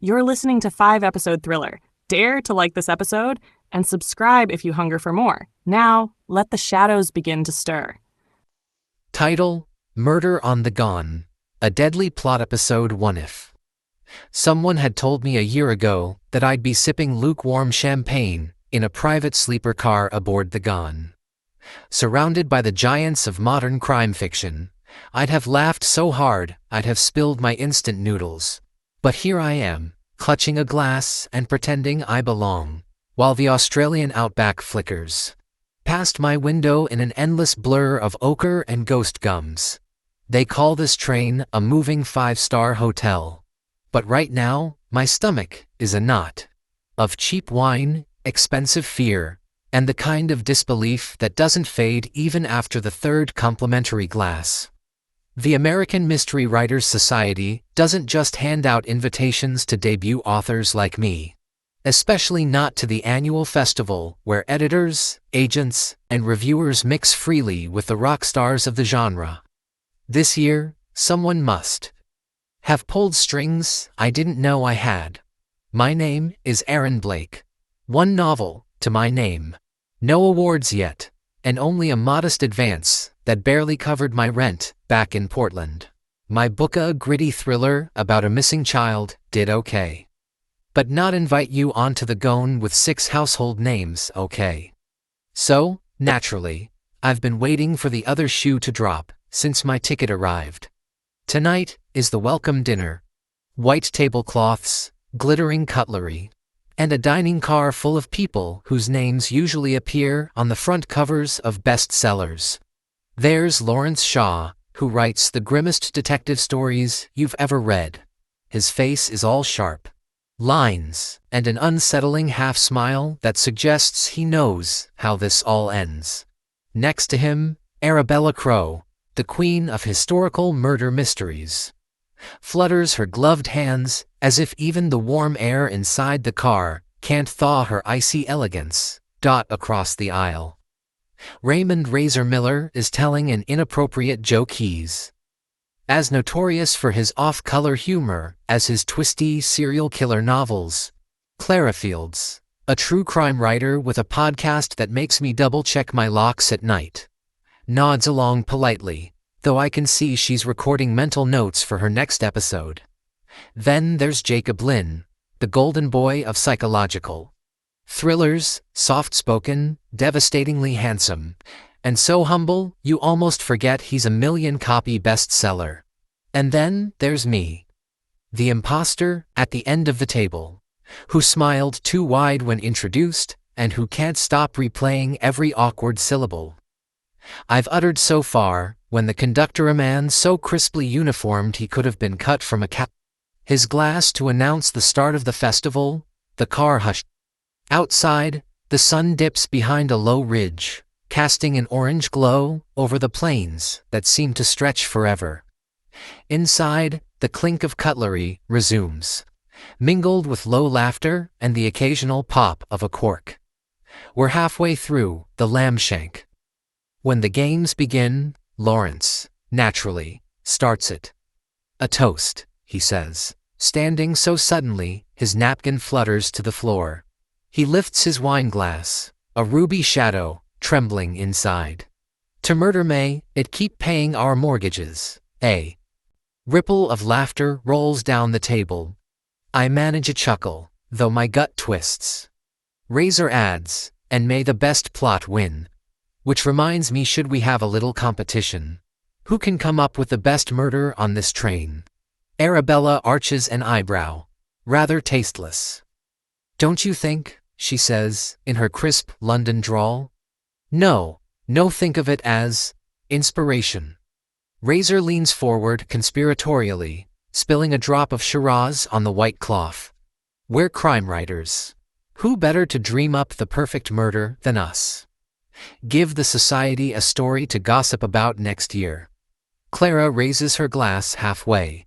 You're listening to 5-episode thriller. Dare to like this episode and subscribe if you hunger for more. Now, let the shadows begin to stir. Title: Murder on the Ghan. A deadly plot episode 1 if. Someone had told me a year ago that I'd be sipping lukewarm champagne in a private sleeper car aboard the Ghan. Surrounded by the giants of modern crime fiction, I'd have laughed so hard I'd have spilled my instant noodles. But here I am, clutching a glass and pretending I belong, while the Australian Outback flickers past my window in an endless blur of ochre and ghost gums. They call this train a moving 5-star hotel. But right now, my stomach is a knot of cheap wine, expensive fear, and the kind of disbelief that doesn't fade even after the third complimentary glass. The American Mystery Writers Society doesn't just hand out invitations to debut authors like me. Especially not to the annual festival where editors, agents, and reviewers mix freely with the rock stars of the genre. This year, someone must have pulled strings I didn't know I had. My name is Aaron Blake. One novel to my name. No awards yet, and only a modest advance that barely covered my rent back in Portland. My book, a gritty thriller about a missing child, did okay. But not invite you onto the Ghan with 6 household names, okay? So, naturally, I've been waiting for the other shoe to drop since my ticket arrived. Tonight is the welcome dinner. White tablecloths, glittering cutlery, and a dining car full of people whose names usually appear on the front covers of bestsellers. There's Lawrence Shaw, who writes the grimmest detective stories you've ever read. His face is all sharp lines and an unsettling half-smile that suggests he knows how this all ends. Next to him, Arabella Crow, the queen of historical murder mysteries, flutters her gloved hands as if even the warm air inside the car can't thaw her icy elegance. Across the aisle, Raymond Razor Miller is telling an inappropriate joke. He's as notorious for his off-color humor as his twisty serial killer novels. Clara Fields, a true crime writer with a podcast that makes me double-check my locks at night, nods along politely, though I can see she's recording mental notes for her next episode. Then there's Jacob Lynn, the golden boy of psychological thrillers, soft-spoken, devastatingly handsome, and so humble you almost forget he's a million-copy bestseller. And then there's me, the imposter at the end of the table, who smiled too wide when introduced and who can't stop replaying every awkward syllable I've uttered so far, when the conductor, a man so crisply uniformed he could have been cut from a his glass to announce the start of the festival. The car hushed. Outside, the sun dips behind a low ridge, casting an orange glow over the plains that seem to stretch forever. Inside, the clink of cutlery resumes, mingled with low laughter and the occasional pop of a cork. We're halfway through the lamb shank. When the games begin, Lawrence, naturally, starts it. A toast, he says, standing so suddenly his napkin flutters to the floor. He lifts his wine glass, a ruby shadow, trembling inside. To murder may it keep paying our mortgages. A ripple of laughter rolls down the table. I manage a chuckle, though my gut twists. Razor adds, and may the best plot win. Which reminds me, should we have a little competition? Who can come up with the best murder on this train? Arabella arches an eyebrow. Rather tasteless, don't you think? She says, in her crisp London drawl. No, think of it as inspiration. Razor leans forward conspiratorially, spilling a drop of Shiraz on the white cloth. We're crime writers. Who better to dream up the perfect murder than us? Give the society a story to gossip about next year. Clara raises her glass halfway.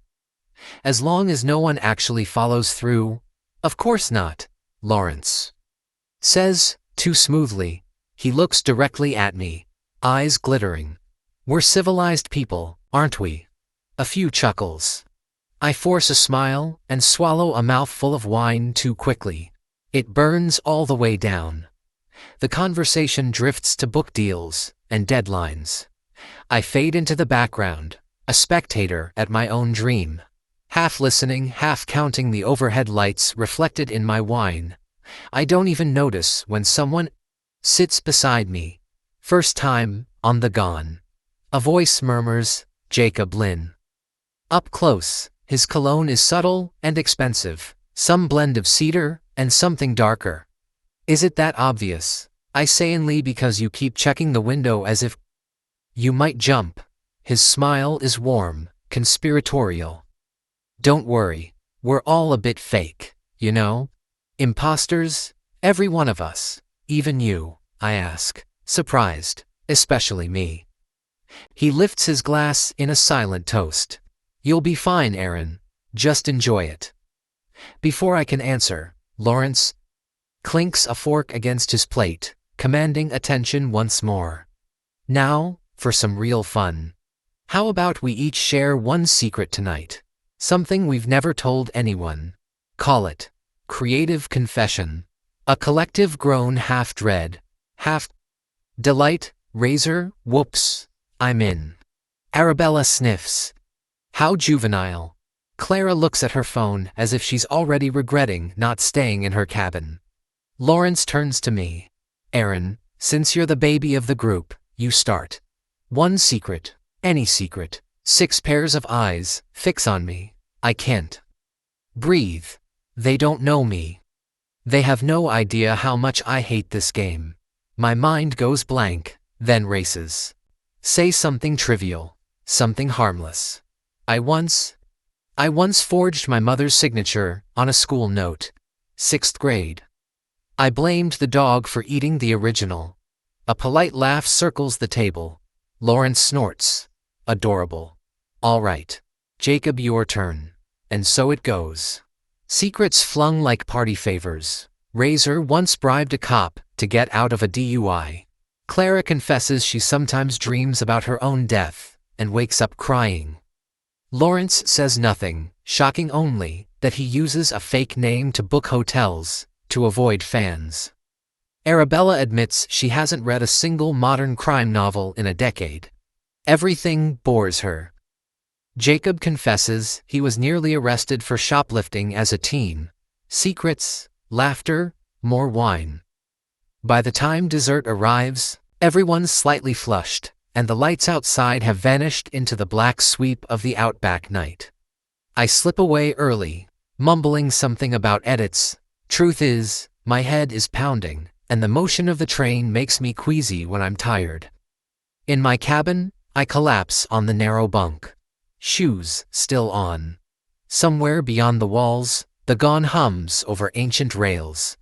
As long as no one actually follows through. Of course not, Lawrence says, too smoothly. He looks directly at me, eyes glittering. We're civilized people, aren't we? A few chuckles. I force a smile and swallow a mouthful of wine too quickly. It burns all the way down. The conversation drifts to book deals and deadlines. I fade into the background, a spectator at my own dream, half listening, half counting the overhead lights reflected in my wine. I don't even notice when someone sits beside me. First time on the Ghan. A voice murmurs, Jacob Lynn. Up close, his cologne is subtle and expensive, some blend of cedar and something darker. Is it that obvious? I say inly because you keep checking the window as if you might jump. His smile is warm, conspiratorial. Don't worry, we're all a bit fake, you know? Imposters, every one of us, even you, I ask, surprised, especially me. He lifts his glass in a silent toast. You'll be fine, Aaron. Just enjoy it. Before I can answer, Lawrence clinks a fork against his plate, commanding attention once more. Now, for some real fun. How about we each share one secret tonight? Something we've never told anyone. Call it creative confession. A collective groan, half dread, half delight. Razor, whoops, I'm in. Arabella sniffs. How juvenile. Clara looks at her phone as if she's already regretting not staying in her cabin. Lawrence turns to me. Aaron, since you're the baby of the group, you start. One secret, any secret. 6 pairs of eyes fix on me. I can't breathe. They don't know me. They have no idea how much I hate this game. My mind goes blank, then races. Say something trivial, something harmless. I once forged my mother's signature on a school note. 6th grade. I blamed the dog for eating the original. A polite laugh circles the table. Lawrence snorts. Adorable. All right. Jacob, your turn. And so it goes. Secrets flung like party favors. Razor once bribed a cop to get out of a DUI. Clara confesses she sometimes dreams about her own death and wakes up crying. Lawrence says nothing, shocking only that he uses a fake name to book hotels to avoid fans. Arabella admits she hasn't read a single modern crime novel in a decade. Everything bores her. Jacob confesses he was nearly arrested for shoplifting as a teen. Secrets, laughter, more wine. By the time dessert arrives, everyone's slightly flushed, and the lights outside have vanished into the black sweep of the Outback night. I slip away early, mumbling something about edits. Truth is, my head is pounding, and the motion of the train makes me queasy when I'm tired. In my cabin, I collapse on the narrow bunk. Shoes still on. Somewhere beyond the walls, the Ghan hums over ancient rails,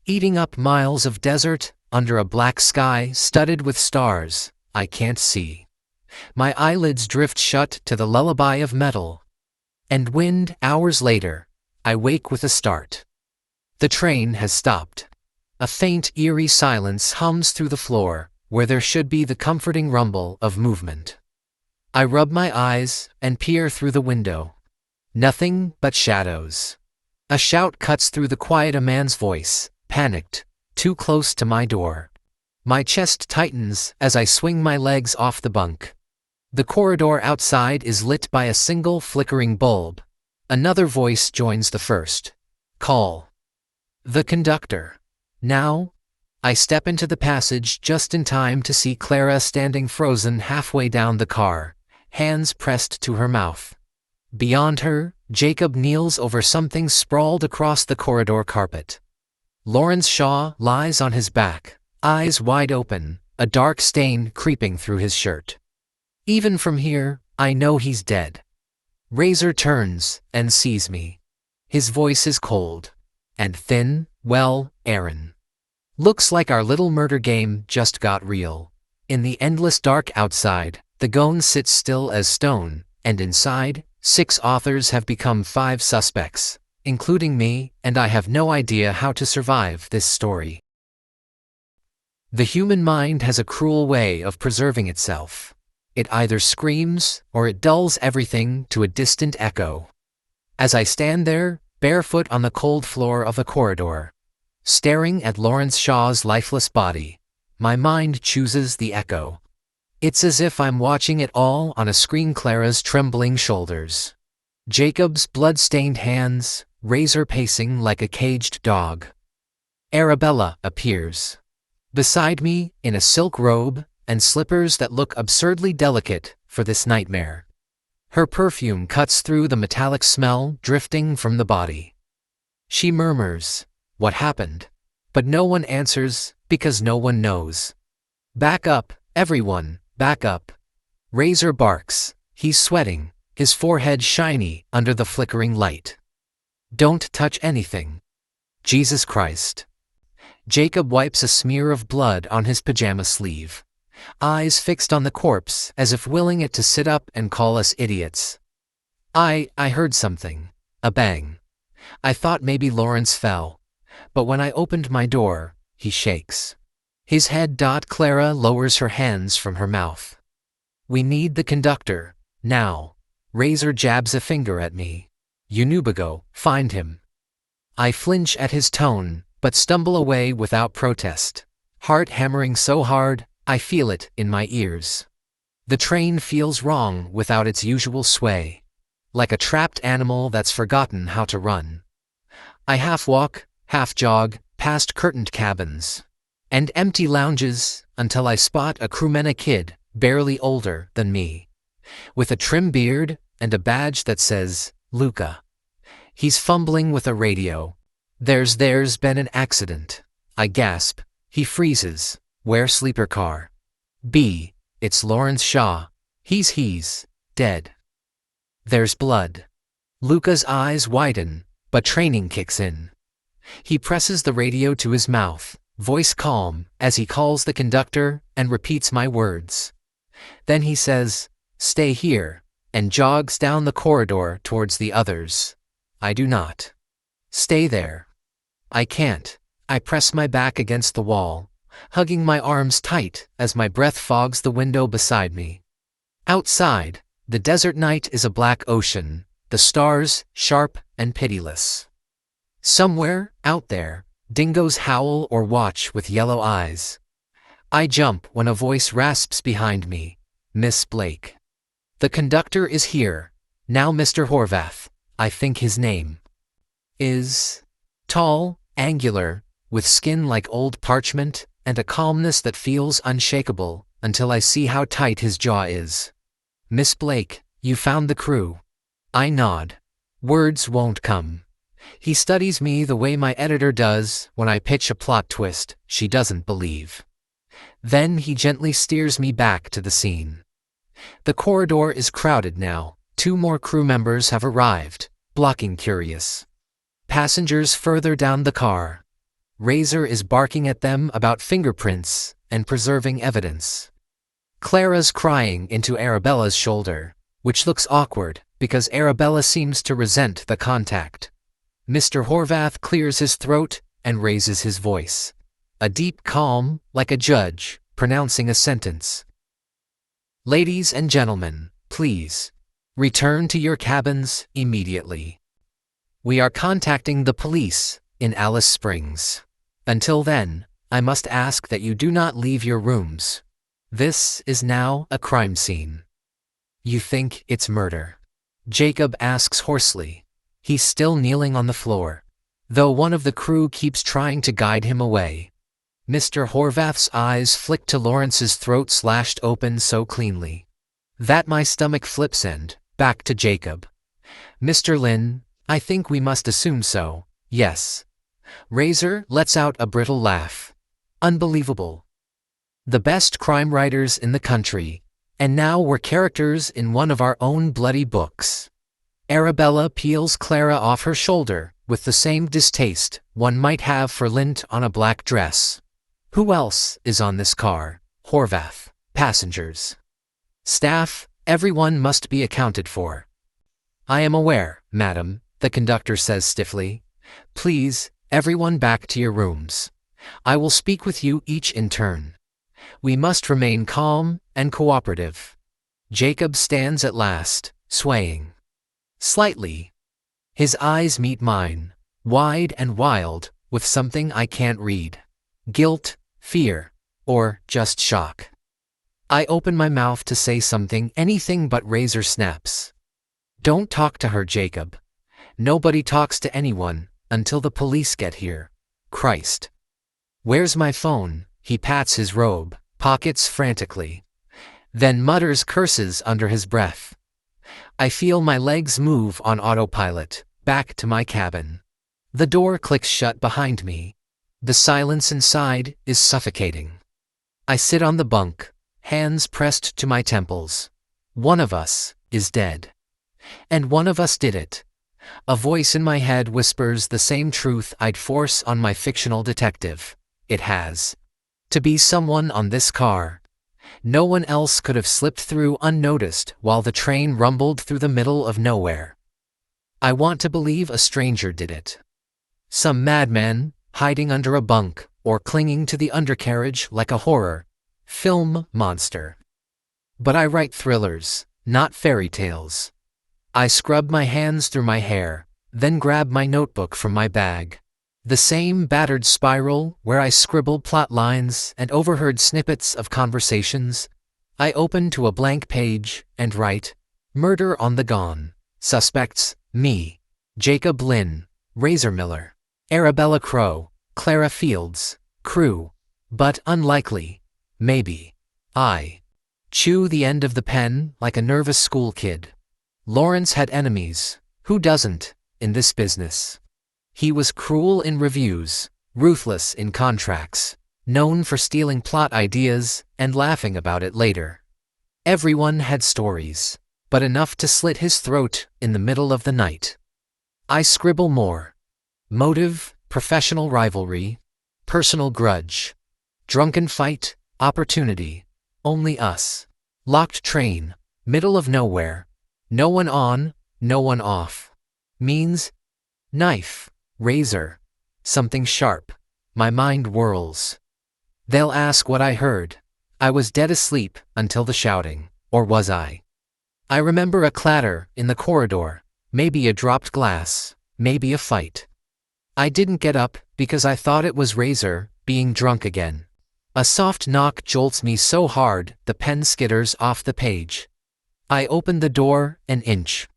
eating up miles of desert under a black sky studded with stars I can't see. My eyelids drift shut to the lullaby of metal. And wind. Hours later, I wake with a start. The train has stopped. A faint, eerie silence hums through the floor, where there should be the comforting rumble of movement. I rub my eyes and peer through the window. Nothing but shadows. A shout cuts through the quiet, a man's voice, panicked, too close to my door. My chest tightens as I swing my legs off the bunk. The corridor outside is lit by a single flickering bulb. Another voice joins the first. Call. The conductor. Now? I step into the passage just in time to see Clara standing frozen halfway down the car, hands pressed to her mouth. Beyond her, Jacob kneels over something sprawled across the corridor carpet. Lawrence Shaw lies on his back, eyes wide open, a dark stain creeping through his shirt. Even from here, I know he's dead. Razor turns and sees me. His voice is cold and thin. Well, Aaron. Looks like our little murder game just got real. In the endless dark outside, the Ghan sits still as stone, and inside, 6 authors have become 5 suspects, including me, and I have no idea how to survive this story. The human mind has a cruel way of preserving itself. It either screams or it dulls everything to a distant echo. As I stand there, barefoot on the cold floor of the corridor, staring at Lawrence Shaw's lifeless body, my mind chooses the echo. It's as if I'm watching it all on a screen. Clara's trembling shoulders, Jacob's blood-stained hands, Razor pacing like a caged dog. Arabella appears beside me in a silk robe and slippers that look absurdly delicate for this nightmare. Her perfume cuts through the metallic smell drifting from the body. She murmurs, "What happened?" But no one answers because no one knows. "Back up, everyone, back up." Razor barks. He's sweating, his forehead shiny under the flickering light. "Don't touch anything." Jesus Christ. Jacob wipes a smear of blood on his pajama sleeve, eyes fixed on the corpse as if willing it to sit up and call us idiots. I heard something. A bang. I thought maybe Lawrence fell. But when I opened my door, he shakes. His head. Clara lowers her hands from her mouth. "We need the conductor, now." Razor jabs a finger at me. "Whodunnit, find him." I flinch at his tone, but stumble away without protest. Heart hammering so hard, I feel it in my ears. The train feels wrong without its usual sway. Like a trapped animal that's forgotten how to run. I half walk, half jog, past curtained cabins and empty lounges until I spot a crewman, a kid, barely older than me, with a trim beard and a badge that says, Luca. He's fumbling with a radio. There's been an accident. I gasp. He freezes. Where? Sleeper car. B. It's Lawrence Shaw. He's dead. There's blood. Luca's eyes widen, but training kicks in. He presses the radio to his mouth, voice calm, as he calls the conductor and repeats my words. Then he says, "Stay here," and jogs down the corridor towards the others. I do not. Stay there. I can't. I press my back against the wall, hugging my arms tight as my breath fogs the window beside me. Outside, the desert night is a black ocean, the stars sharp and pitiless. Somewhere, out there, dingoes howl or watch with yellow eyes. I jump when a voice rasps behind me. "Miss Blake." The conductor is here. Now Mr. Horvath, I think his name is. Tall, angular, with skin like old parchment, and a calmness that feels unshakable, until I see how tight his jaw is. "Miss Blake, you found the crew." I nod. Words won't come. He studies me the way my editor does when I pitch a plot twist she doesn't believe. Then he gently steers me back to the scene. The corridor is crowded now. 2 more crew members have arrived, blocking curious passengers further down the car. Razor is barking at them about fingerprints and preserving evidence. Clara's crying into Arabella's shoulder, which looks awkward because Arabella seems to resent the contact. Mr. Horvath clears his throat and raises his voice. A deep calm, like a judge, pronouncing a sentence. "Ladies and gentlemen, please, return to your cabins immediately. We are contacting the police in Alice Springs. Until then, I must ask that you do not leave your rooms. This is now a crime scene." "You think it's murder?" Jacob asks hoarsely. He's still kneeling on the floor, though one of the crew keeps trying to guide him away. Mr. Horvath's eyes flick to Lawrence's throat slashed open so cleanly that my stomach flips and back to Jacob. "Mr. Lin, I think we must assume so, yes." Razor lets out a brittle laugh. "Unbelievable. The best crime writers in the country, and now we're characters in one of our own bloody books." Arabella peels Clara off her shoulder with the same distaste one might have for lint on a black dress. "Who else is on this car?" "Horvath. Passengers. Staff, everyone must be accounted for." "I am aware, madam," the conductor says stiffly. "Please, everyone back to your rooms. I will speak with you each in turn. We must remain calm and cooperative." Jacob stands at last, swaying slightly. His eyes meet mine, wide and wild, with something I can't read. Guilt, fear, or just shock. I open my mouth to say something, anything but razor snaps. Don't talk to her, Jacob. Nobody talks to anyone until the police get here. Christ. Where's my phone? He pats his robe, pockets frantically. Then mutters curses under his breath. I feel my legs move on autopilot, back to my cabin. The door clicks shut behind me. The silence inside is suffocating. I sit on the bunk, hands pressed to my temples. One of us is dead. And one of us did it. A voice in my head whispers the same truth I'd force on my fictional detective. It has to be someone on this car. No one else could have slipped through unnoticed while the train rumbled through the middle of nowhere. I want to believe a stranger did it. Some madman, hiding under a bunk, or clinging to the undercarriage like a horror film monster. But I write thrillers, not fairy tales. I scrub my hands through my hair, then grab my notebook from my bag. The same battered spiral where I scribbled plot lines and overheard snippets of conversations. I open to a blank page and write, Murder on the Ghan. Suspects, me. Jacob Lynn, Razor Miller, Arabella Crow, Clara Fields, crew. But unlikely. Maybe. I chew the end of the pen like a nervous school kid. Lawrence had enemies. Who doesn't, in this business? He was cruel in reviews, ruthless in contracts, known for stealing plot ideas and laughing about it later. Everyone had stories, but enough to slit his throat in the middle of the night. I scribble more. Motive, professional rivalry, personal grudge, drunken fight, opportunity, only us. Locked train, middle of nowhere, no one on, no one off. Means knife. Razor. Something sharp. My mind whirls. They'll ask what I heard. I was dead asleep until the shouting. Or was I? I remember a clatter in the corridor. Maybe a dropped glass. Maybe a fight. I didn't get up because I thought it was Razor being drunk again. A soft knock jolts me so hard the pen skitters off the page. I open the door an inch.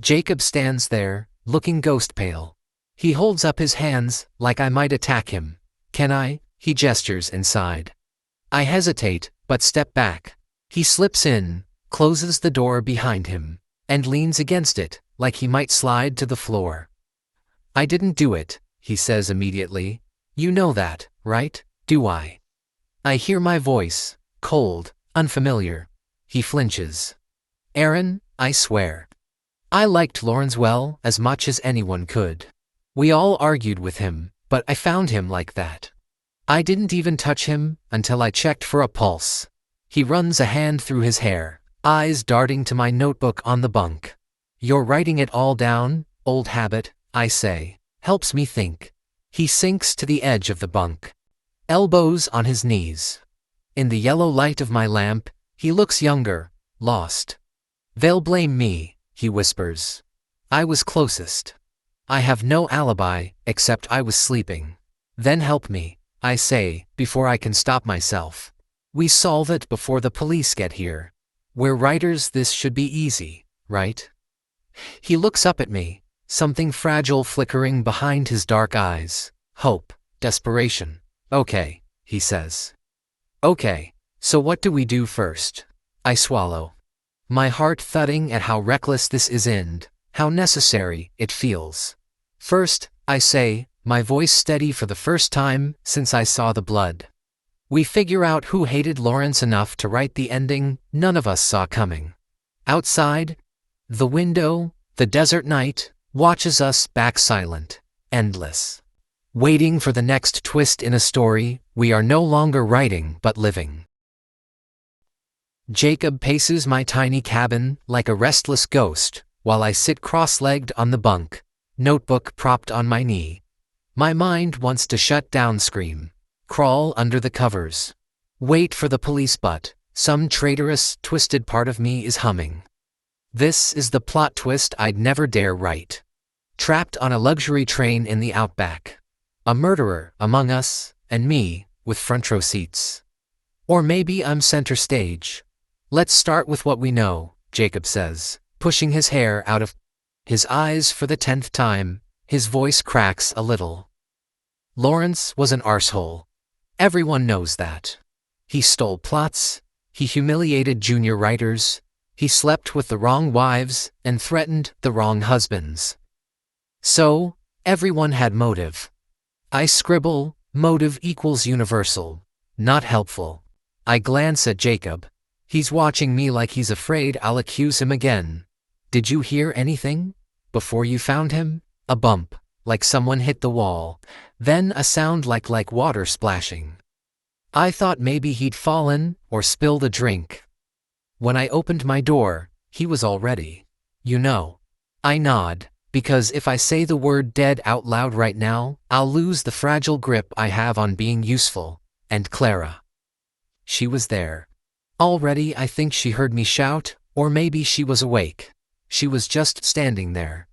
Jacob stands there, looking ghost pale. He holds up his hands like I might attack him. Can I? He gestures inside. I hesitate, but step back. He slips in, closes the door behind him, and leans against it like he might slide to the floor. I didn't do it, he says immediately. You know that, right? Do I? I hear my voice, cold, unfamiliar. He flinches. Aaron, I swear. I liked Lawrence well as much as anyone could. We all argued with him, but I found him like that. I didn't even touch him until I checked for a pulse. He runs a hand through his hair, eyes darting to my notebook on the bunk. You're writing it all down, old habit, I say. Helps me think. He sinks to the edge of the bunk, elbows on his knees. In the yellow light of my lamp, he looks younger, lost. They'll blame me, he whispers. I was closest. I have no alibi, except I was sleeping. Then help me, I say, before I can stop myself. We solve it before the police get here. We're writers, this should be easy, right? He looks up at me, something fragile flickering behind his dark eyes. Hope, desperation. Okay, he says. Okay, so what do we do first? I swallow. My heart thudding at how reckless this is and how necessary it feels. First, I say, my voice steady for the first time since I saw the blood. We figure out who hated Lawrence enough to write the ending none of us saw coming. Outside, the window, the desert night, watches us back silent, endless. Waiting for the next twist in a story we are no longer writing but living. Jacob paces my tiny cabin like a restless ghost while I sit cross-legged on the bunk, notebook propped on my knee. My mind wants to shut down, scream, crawl under the covers, wait for the police, but some traitorous, twisted part of me is humming. This is the plot twist I'd never dare write. trapped on a luxury train in the Outback. A murderer among us, and me, with front row seats. Or maybe I'm center stage. Let's start with what we know, Jacob says, pushing his hair out of his eyes for the 10th time. His voice cracks a little. Lawrence was an arsehole. Everyone knows that. He stole plots, he humiliated junior writers, he slept with the wrong wives and threatened the wrong husbands. So, everyone had motive. I scribble, motive equals universal, not helpful. I glance at Jacob. He's watching me like he's afraid I'll accuse him again. Did you hear anything? Before you found him? A bump, like someone hit the wall, then a sound like water splashing. I thought maybe he'd fallen or spilled a drink. When I opened my door, he was already. You know. I nod, because if I say the word dead out loud right now, I'll lose the fragile grip I have on being useful. And Clara. She was there. Already I think she heard me shout, or maybe she was awake. She was just standing there.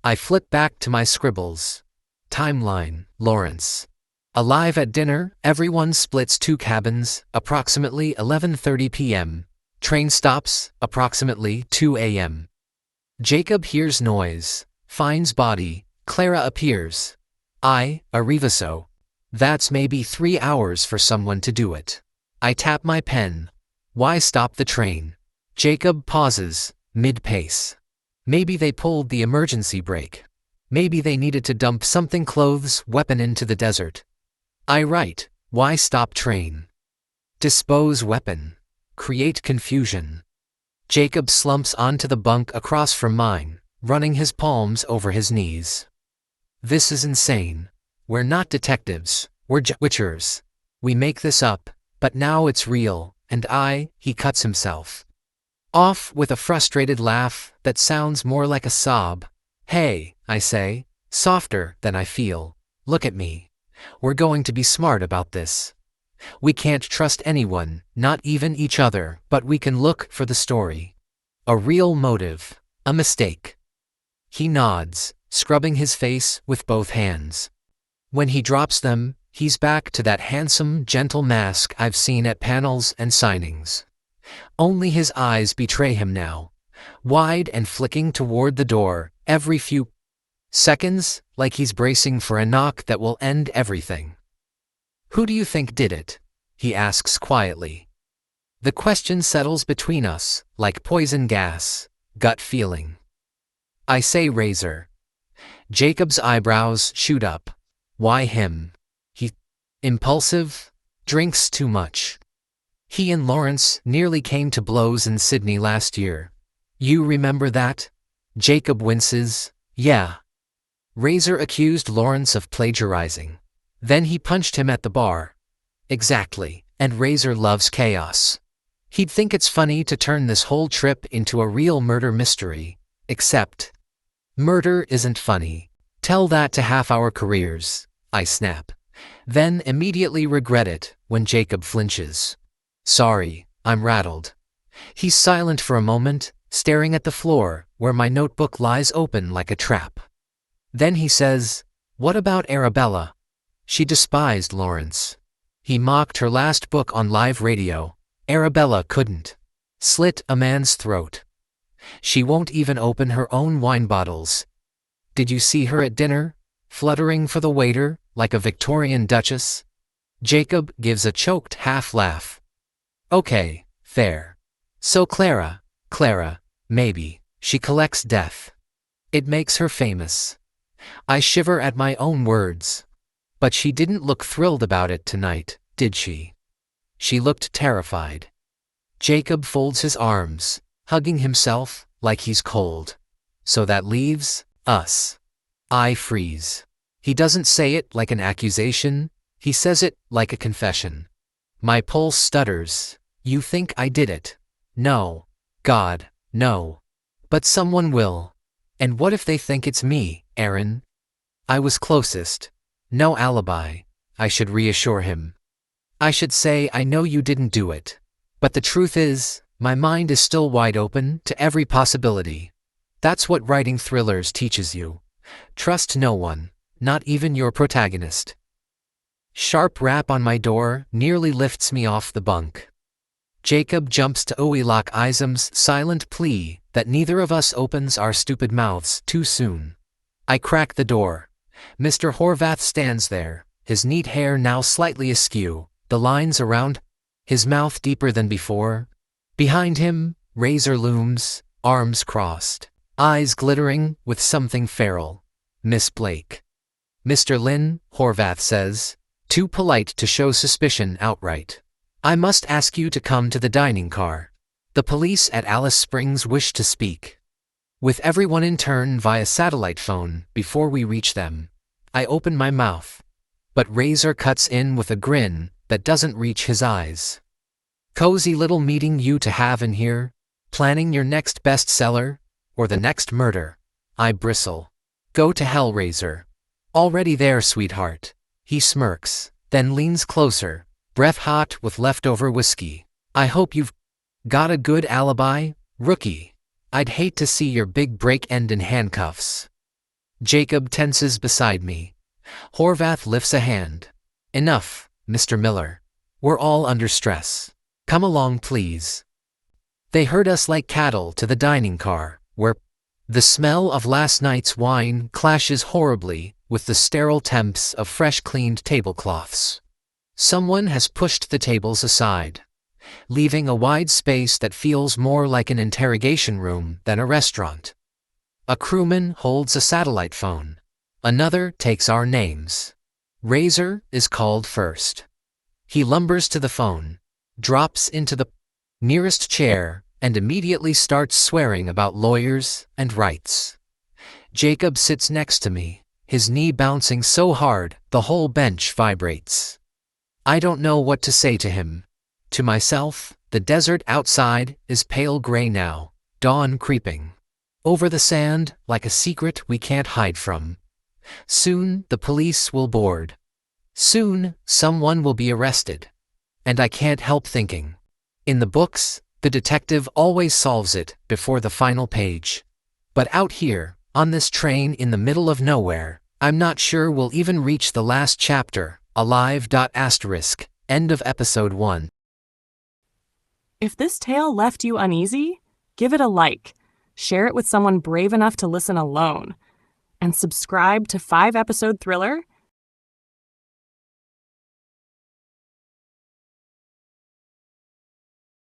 I flip back to my scribbles. Timeline, Lawrence. Alive at dinner, everyone splits 2 cabins, approximately 11:30 p.m. Train stops, approximately 2 a.m. Jacob hears noise, finds body, Clara appears. Arrivaso. That's maybe 3 hours for someone to do it. I tap my pen. Why stop the train? Jacob pauses, mid-pace. Maybe they pulled the emergency brake. Maybe they needed to dump something clothes, weapon into the desert. I write, why stop train? Dispose weapon. Create confusion. Jacob slumps onto the bunk across from mine, running his palms over his knees. This is insane. We're not detectives, we're witchers. We make this up, but now it's real, and he cuts himself off with a frustrated laugh that sounds more like a sob. Hey, I say, softer than I feel. Look at me. We're going to be smart about this. We can't trust anyone, not even each other, but we can look for the story. A real motive. A mistake. He nods, scrubbing his face with both hands. When he drops them, he's back to that handsome, gentle mask I've seen at panels and signings. Only his eyes betray him now, wide and flicking toward the door, every few seconds, like he's bracing for a knock that will end everything. Who do you think did it? He asks quietly. The question settles between us, like poison gas, gut feeling. I say Razor. Jacob's eyebrows shoot up. Why him? He impulsive, drinks too much. He and Lawrence nearly came to blows in Sydney last year. You remember that? Jacob winces. Yeah. Razor accused Lawrence of plagiarizing. Then he punched him at the bar. Exactly, and Razor loves chaos. He'd think it's funny to turn this whole trip into a real murder mystery, except murder isn't funny. Tell that to half our careers, I snap. Then immediately regret it when Jacob flinches. Sorry, I'm rattled. He's silent for a moment, staring at the floor where my notebook lies open like a trap. Then he says, what about Arabella? She despised Lawrence. He mocked her last book on live radio. Arabella couldn't slit a man's throat. She won't even open her own wine bottles. Did you see her at dinner? Fluttering for the waiter, like a Victorian duchess? Jacob gives a choked half-laugh. Okay, fair. So Clara, maybe, she collects death. It makes her famous. I shiver at my own words. But she didn't look thrilled about it tonight, did she? She looked terrified. Jacob folds his arms, hugging himself like he's cold. So that leaves us. I freeze. He doesn't say it like an accusation, he says it like a confession. My pulse stutters. You think I did it? No. God, no. But someone will. And what if they think it's me, Aaron? I was closest. No alibi. I should reassure him. I should say I know you didn't do it. But the truth is, my mind is still wide open to every possibility. That's what writing thrillers teaches you. Trust no one, not even your protagonist. Sharp rap on my door nearly lifts me off the bunk. Jacob jumps to Oilak Isam's silent plea that neither of us opens our stupid mouths too soon. I crack the door. Mr. Horvath stands there, his neat hair now slightly askew, the lines around his mouth deeper than before. Behind him, Razor looms, arms crossed, eyes glittering with something feral. Miss Blake. Mr. Lynn, Horvath says, too polite to show suspicion outright. I must ask you to come to the dining car. The police at Alice Springs wish to speak with everyone in turn via satellite phone before we reach them. I open my mouth, but Razor cuts in with a grin that doesn't reach his eyes. Cozy little meeting you to have in here? Planning your next bestseller? Or the next murder? I bristle. Go to hell, Razor. Already there, sweetheart. He smirks, then leans closer, breath hot with leftover whiskey. I hope you've got a good alibi, rookie. I'd hate to see your big break end in handcuffs. Jacob tenses beside me. Horvath lifts a hand. Enough, Mr. Miller. We're all under stress. Come along, please. They herd us like cattle to the dining car, where the smell of last night's wine clashes horribly with the sterile temps of fresh cleaned tablecloths. Someone has pushed the tables aside, leaving a wide space that feels more like an interrogation room than a restaurant. A crewman holds a satellite phone. Another takes our names. Razor is called first. He lumbers to the phone, drops into the nearest chair, and immediately starts swearing about lawyers and rights. Jacob sits next to me, his knee bouncing so hard the whole bench vibrates. I don't know what to say to him. To myself, the desert outside is pale gray now, dawn creeping over the sand like a secret we can't hide from. Soon the police will board. Soon someone will be arrested. And I can't help thinking. In the books, the detective always solves it before the final page. But out here, on this train in the middle of nowhere, I'm not sure we'll even reach the last chapter, alive. End of episode 1. If this tale left you uneasy, give it a like, share it with someone brave enough to listen alone, and subscribe to 5-Episode Thriller